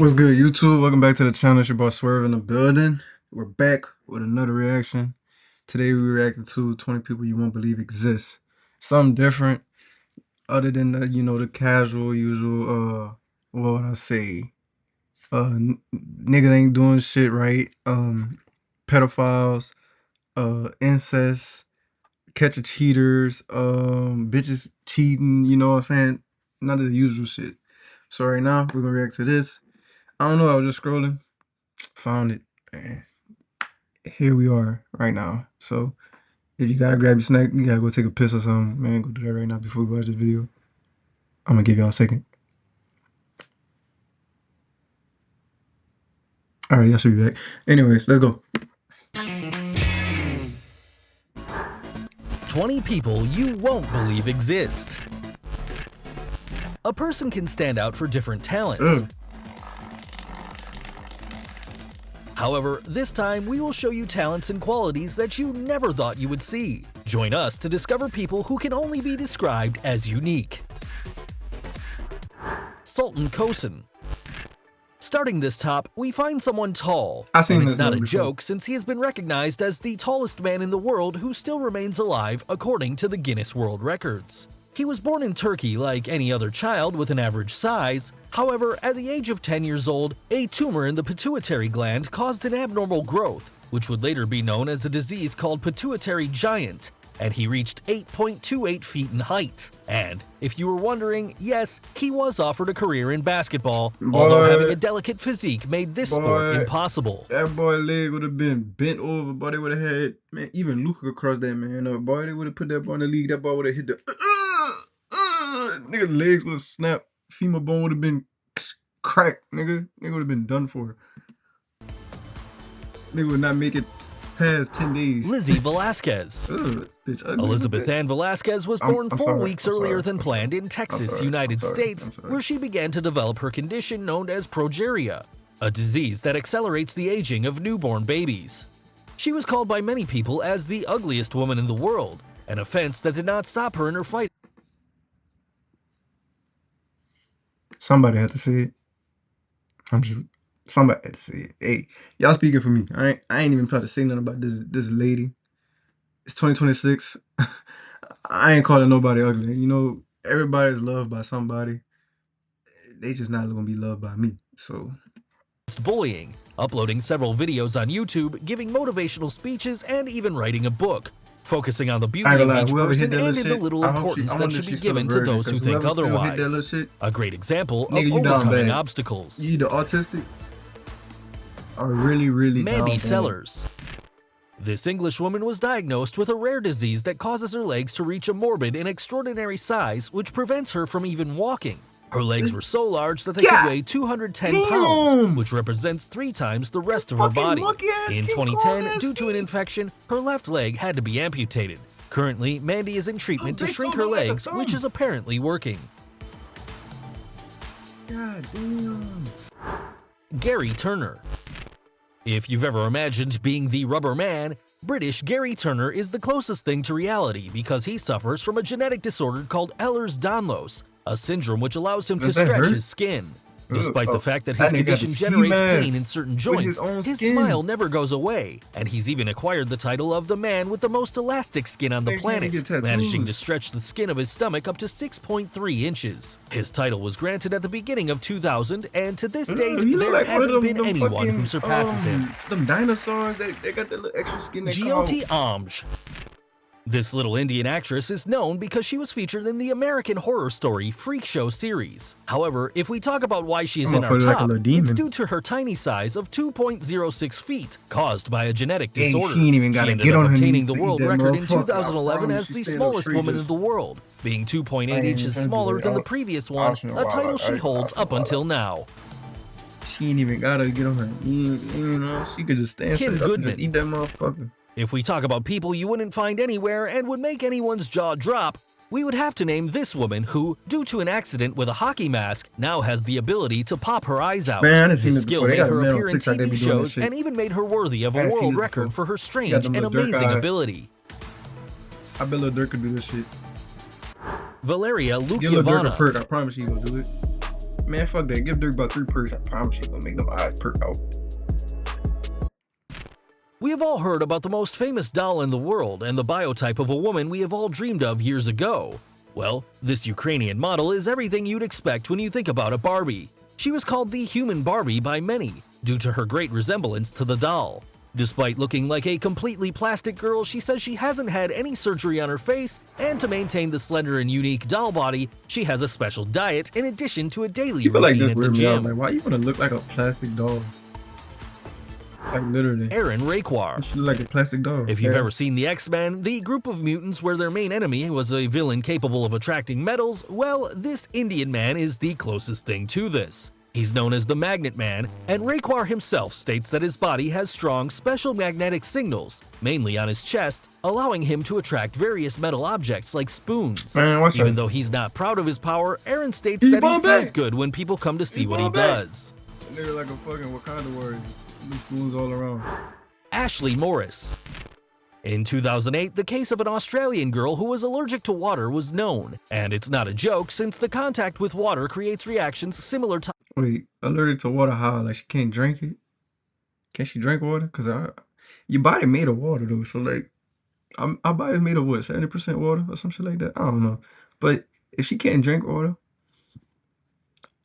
What's good, YouTube? Welcome back to the channel. It's your boy Swerve in the building. We're back with another reaction. Today we reacted to 20 people you won't believe exist. Something different other than the casual, usual, what would I say? Niggas ain't doing shit right. Pedophiles, incest, catch cheaters, bitches cheating, you know what I'm saying? None of the usual shit. So right now we're gonna react to this. I don't know, I was just scrolling. Found it, and here we are right now. So if you gotta grab your snack, you gotta go take a piss or something, man, go do that right now before we watch this video. I'm gonna give y'all a second. All right, y'all should be back. Anyways, let's go. 20 people you won't believe exist. A person can stand out for different talents. However, this time we will show you talents and qualities that you never thought you would see. Join us to discover people who can only be described as unique. Sultan Kosin. Starting this top, we find someone tall, and it's not a joke since he has been recognized as the tallest man in the world who still remains alive according to the Guinness World Records. He was born in Turkey like any other child with an average size. However, at the age of 10 years old, a tumor in the pituitary gland caused an abnormal growth, which would later be known as a disease called pituitary giant, and he reached 8.28 feet in height. And if you were wondering, yes, he was offered a career in basketball, although having a delicate physique made this sport impossible. That boy leg would have been bent over, boy. They would have had, man, even Luka could cross that man up, boy. They would have put that boy in the league. That boy would have hit the nigga legs would have snapped. Femur bone would have been cracked, nigga. Nigga would have been done for. Nigga would not make it past 10 days. Lizzie Velasquez. Bitch, Elizabeth Ann Velasquez was born 4 weeks earlier than planned in Texas, United States, where she began to develop her condition known as progeria, a disease that accelerates the aging of newborn babies. She was called by many people as the ugliest woman in the world, an offense that did not stop her in her fight. Somebody had to say it. Somebody had to say it. Hey, y'all speaking for me. I ain't even trying to say nothing about this lady. It's 2026. I ain't calling nobody ugly. You know, everybody's loved by somebody. They just not gonna be loved by me. So bullying, uploading several videos on YouTube, giving motivational speeches, and even writing a book, focusing on the beauty of each person and in the little importance that should be given to those who think otherwise. A great example of overcoming obstacles. You either autistic or really Mandy Sellers. This English woman was diagnosed with a rare disease that causes her legs to reach a morbid and extraordinary size, which prevents her from even walking. Her legs were so large that they could weigh 210 pounds, which represents 3 times the rest of her body. In 2010, due to an infection, her left leg had to be amputated. Currently, Mandy is in treatment to shrink her legs, which is apparently working. God damn. Gary Turner. If you've ever imagined being the rubber man, British Gary Turner is the closest thing to reality because he suffers from a genetic disorder called Ehlers-Danlos, a syndrome which allows him to stretch his skin. Despite the fact that his condition generates pain in certain joints, his smile never goes away, and he's even acquired the title of the man with the most elastic skin on the planet, managing to stretch the skin of his stomach up to 6.3 inches. His title was granted at the beginning of 2000, and to this date, there hasn't been anyone who surpasses him. Them dinosaurs, they got that little extra skin. Jyoti Amj. This little Indian actress is known because she was featured in the American Horror Story Freak Show series. However, if we talk about why she is in our top, it's due to her tiny size of 2.06 feet, caused by a genetic disorder. She ended up obtaining the world record in 2011 as the smallest woman in the world, being 2.8 inches smaller than the previous one, a title she holds up until now. She ain't even gotta get on her knees, you know, she could just stand Kim up and Goodman. just eat that motherfucker. If we talk about people you wouldn't find anywhere and would make anyone's jaw drop, we would have to name this woman who, due to an accident with a hockey mask, now has the ability to pop her eyes out. This skill made her appear in TV shows and even made her worthy of a world record for her strange and amazing ability. I bet Lil Durk could do this shit. Valeria Give Lil Durk a Lukiavana. perk, I promise you gonna do it. Man, fuck that. Give Dirk about 3 perks. I promise you gonna make them eyes perk out. We have all heard about the most famous doll in the world and the biotype of a woman we have all dreamed of years ago. Well, this Ukrainian model is everything you'd expect when you think about a Barbie. She was called the human Barbie by many, due to her great resemblance to the doll. Despite looking like a completely plastic girl, she says she hasn't had any surgery on her face, and to maintain the slender and unique doll body, she has a special diet in addition to a daily People routine like this at the weird me out. gym. Like, why you wanna look like a plastic doll? Like, literally. Aaron Raquar. She look like a plastic doll. If you've ever seen the X-Men, the group of mutants where their main enemy was a villain capable of attracting metals, well, this Indian man is the closest thing to this. He's known as the Magnet Man, and Raquar himself states that his body has strong special magnetic signals, mainly on his chest, allowing him to attract various metal objects like spoons. Man, Even though he's not proud of his power, Aaron states that he feels good when people come to see what he does. They're like a fucking Wakanda warrior. Spoons all around. Ashley Morris. In 2008, the case of an Australian girl who was allergic to water was known, and it's not a joke since the contact with water creates reactions similar to— Wait, allergic to water how? Like she can't drink it? Can she drink water? Cause your body made of water though, so like, our body's made of what, 70% water or some shit like that? I don't know. But if she can't drink water,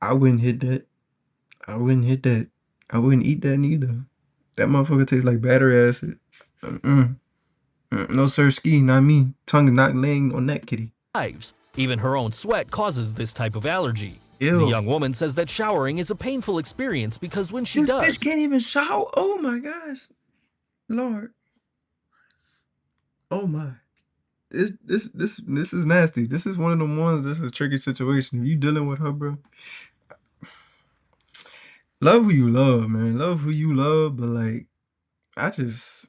I wouldn't hit that. I wouldn't hit that. I wouldn't eat that neither. That motherfucker tastes like battery acid. No sir ski, not me. Tongue not laying on that kitty. lives. Even her own sweat causes this type of allergy. Ew. The young woman says that showering is a painful experience because when she does— This bitch can't even shower. Oh my gosh. Lord. Oh my. This is nasty. This is one of them ones that's a tricky situation. If you dealing with her, bro. Love who you love, man. Love who you love, but like, I just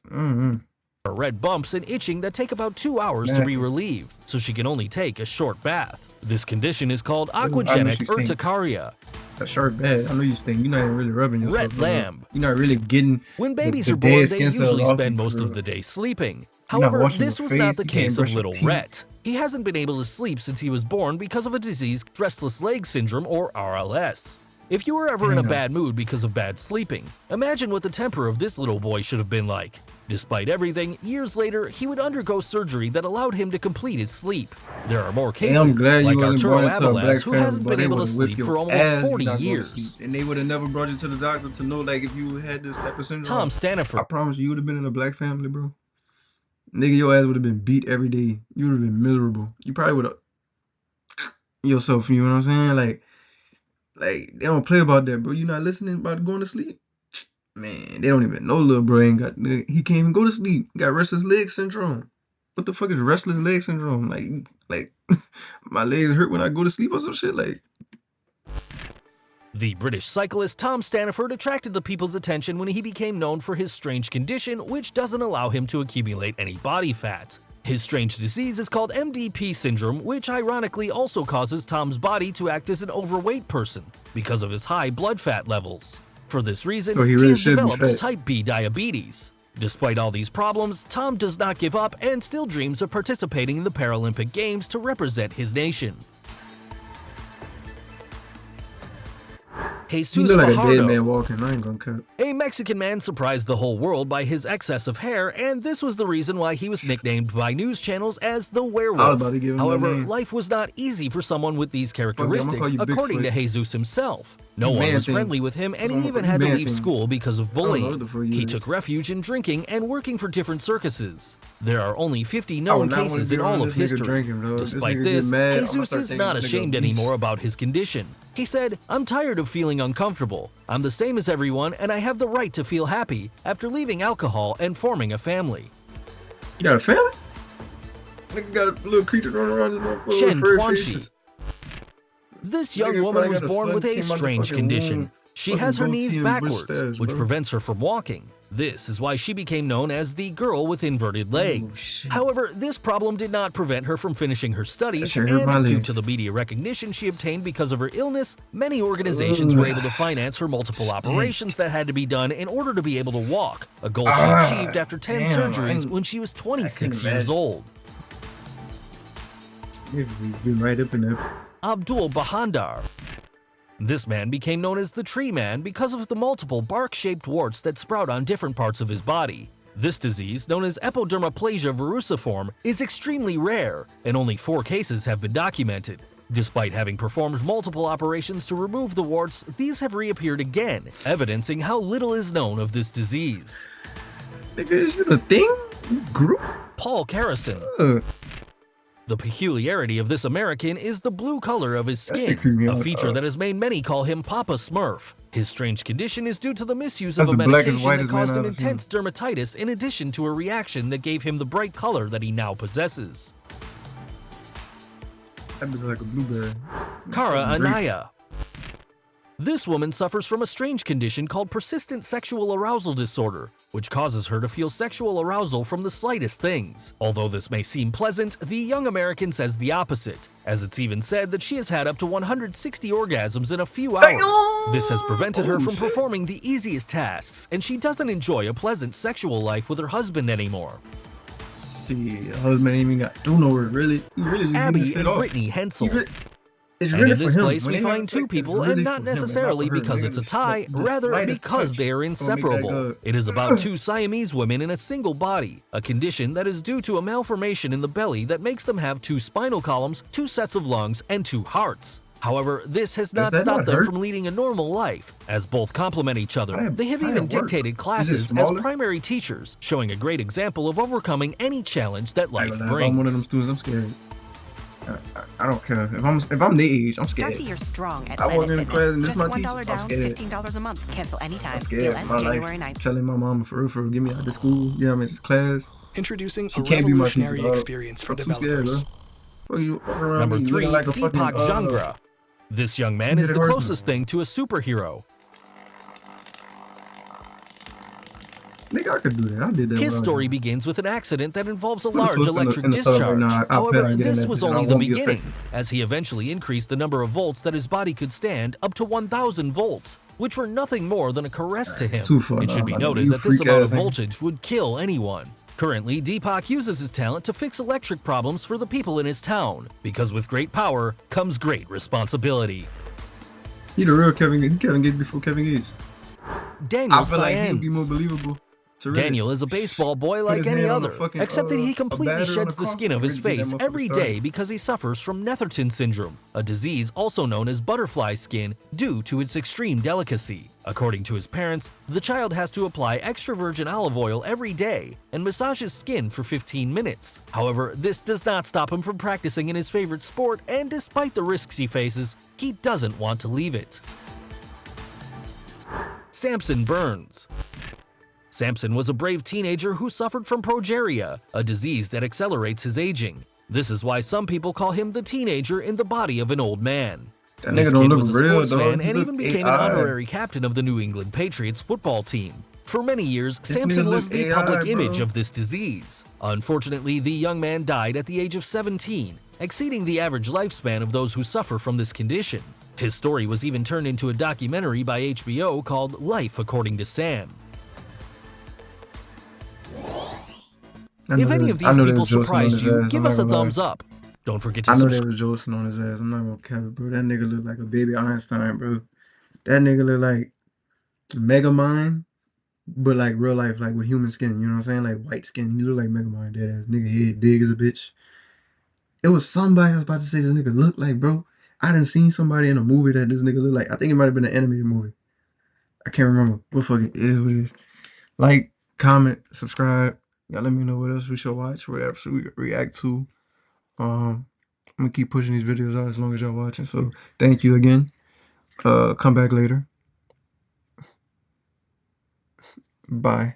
red bumps and itching that take about 2 hours to be relieved, so she can only take a short bath. This condition is called aquagenic urticaria. A short bed. I know you stink. You're not even really rubbing yourself. Red lamb. You're not really getting. When babies are born, they usually spend most of the day sleeping. However, this was not the case of little Rhett. He hasn't been able to sleep since he was born because of a disease, restless leg syndrome, or RLS. If you were ever in a bad mood because of bad sleeping, imagine what the temper of this little boy should have been like. Despite everything, years later, he would undergo surgery that allowed him to complete his sleep. There are more cases, like Arturo Avalas, who hasn't been able to sleep for almost 40 years. And they would have never brought you to the doctor to know, like, if you had this type of syndrome. Tom Staniford. I promise you would have been in a black family, bro. Nigga, your ass would have been beat every day. You would have been miserable. You probably would have yourself, you know what I'm saying? Like, they don't play about that, bro. You not listening about going to sleep? Man, they don't even know little bro ain't got, he can't even go to sleep. Got restless leg syndrome. What the fuck is restless leg syndrome? Like my legs hurt when I go to sleep or some shit, like. The British cyclist Tom Staniford attracted the people's attention when he became known for his strange condition, which doesn't allow him to accumulate any body fat. His strange disease is called MDP syndrome, which ironically also causes Tom's body to act as an overweight person because of his high blood fat levels. For this reason, he has developed type B diabetes. Despite all these problems, Tom does not give up and still dreams of participating in the Paralympic Games to represent his nation. Jesus like Fajardo. a dead man walking. I ain't gonna cut. A Mexican man surprised the whole world by his excess of hair, and this was the reason why he was nicknamed by news channels as the werewolf. However, life was not easy for someone with these characteristics, according to Jesus himself. No one was friendly with him, and he even had to leave school because of bullying. He took refuge in drinking and working for different circuses. There are only 50 known cases in all of history. Despite this, Jesus is not ashamed anymore about his condition. He said, "I'm tired of feeling uncomfortable. I'm the same as everyone, and I have the right to feel happy after leaving alcohol and forming a family." You got a family? Nigga got a little creature running around this motherfucker. Shen Tuanchi. This young woman was born with a strange condition. She has her knees backwards, which prevents her from walking. This is why she became known as the girl with inverted legs. However, this problem did not prevent her from finishing her studies, and due to the media recognition she obtained because of her illness, many organizations were able to finance her multiple operations that had to be done in order to be able to walk, a goal she achieved after 10 surgeries when she was 26 years old. You've been right up in there. Abdul Bahandar. This man became known as the Tree Man because of the multiple bark-shaped warts that sprout on different parts of his body. This disease, known as epidermoplasia verruciform, is extremely rare, and only 4 cases have been documented. Despite having performed multiple operations to remove the warts, these have reappeared again, evidencing how little is known of this disease. Nigga, is you the thing? Group? Paul Carrison. The peculiarity of this American is the blue color of his skin, a feature that has made many call him Papa Smurf. His strange condition is due to the misuse of a medication that caused him intense dermatitis in addition to a reaction that gave him the bright color that he now possesses. That was like a blueberry. Kara Anaya. This woman suffers from a strange condition called persistent sexual arousal disorder, which causes her to feel sexual arousal from the slightest things. Although this may seem pleasant, the young American says the opposite, as it's even said that she has had up to 160 orgasms in a few hours. This has prevented her from performing the easiest tasks, and she doesn't enjoy a pleasant sexual life with her husband anymore. The husband ain't even got to do no work, really. He really just Abby and Brittany Hensel. And in this place, we find 2 people, and not necessarily because it's a tie, rather because they are inseparable. It is about 2 Siamese women in a single body, a condition that is due to a malformation in the belly that makes them have 2 spinal columns, 2 sets of lungs, and 2 hearts. However, this has not stopped them from leading a normal life, as both complement each other. They have even dictated classes as primary teachers, showing a great example of overcoming any challenge that life brings. If I'm one of them students, I'm scared. I don't care. If I'm the age, I'm scared. Start the year strong at I walk in the class and this just my $1 teacher. down, I'm scared. $15 a month. Cancel anytime. I'm scared. Deal ends My January life, 9th. telling my mama for real, get me out of school. Yeah, I'm in this class. Introducing She a can't be my teacher, revolutionary dog. experience for I'm too scared, developers. bro. Fuck you. Around Number me, 3, like a Deepak fucking, Jangra. This young man is the closest thing to a superhero. Nigga, I could do that. I did that. His story begins with an accident that involves a Put a large twist in the electric tub right discharge. now. I'll However, get in this that was bitch and only I the won't be beginning, affected. as he eventually increased the number of volts that his body could stand up to 1,000 volts, which were nothing more than a caress to him. It should be noted that this amount of voltage would kill anyone. Currently, Deepak uses his talent to fix electric problems for the people in his town, because with great power comes great responsibility. He the real Kevin Gates before Kevin Gates. Daniel I feel like he would be Saenz. more believable. Daniel is a baseball boy like any other, except that he completely sheds the skin of his face every day because he suffers from Netherton syndrome, a disease also known as butterfly skin due to its extreme delicacy. According to his parents, the child has to apply extra virgin olive oil every day and massage his skin for 15 minutes. However, this does not stop him from practicing in his favorite sport, and despite the risks he faces, he doesn't want to leave it. Samson Burns. Samson was a brave teenager who suffered from progeria, a disease that accelerates his aging. This is why some people call him the teenager in the body of an old man. This kid was a sports fan and even became an honorary captain of the New England Patriots football team. For many years, Samson was the public image of this disease. Unfortunately, the young man died at the age of 17, exceeding the average lifespan of those who suffer from this condition. His story was even turned into a documentary by HBO called Life According to Sam. If any of these people surprised you, give us a thumbs up. Don't forget to subscribe. I know they was joking on his ass. I'm not gonna cap it, bro. That nigga look like a baby Einstein, bro. That nigga look like Megamind, but like real life, like with human skin. You know what I'm saying? Like white skin. He look like Megamind, dead ass. Nigga head big as a bitch. It was somebody I was about to say this nigga look like, bro. I done seen somebody in a movie that this nigga look like. I think it might have been an animated movie. I can't remember. But fuck it. It is what it is. Like, comment, subscribe. Y'all let me know what else we should watch, whatever should we react to. I'm gonna keep pushing these videos out as long as y'all watching. So thank you again. Come back later. Bye.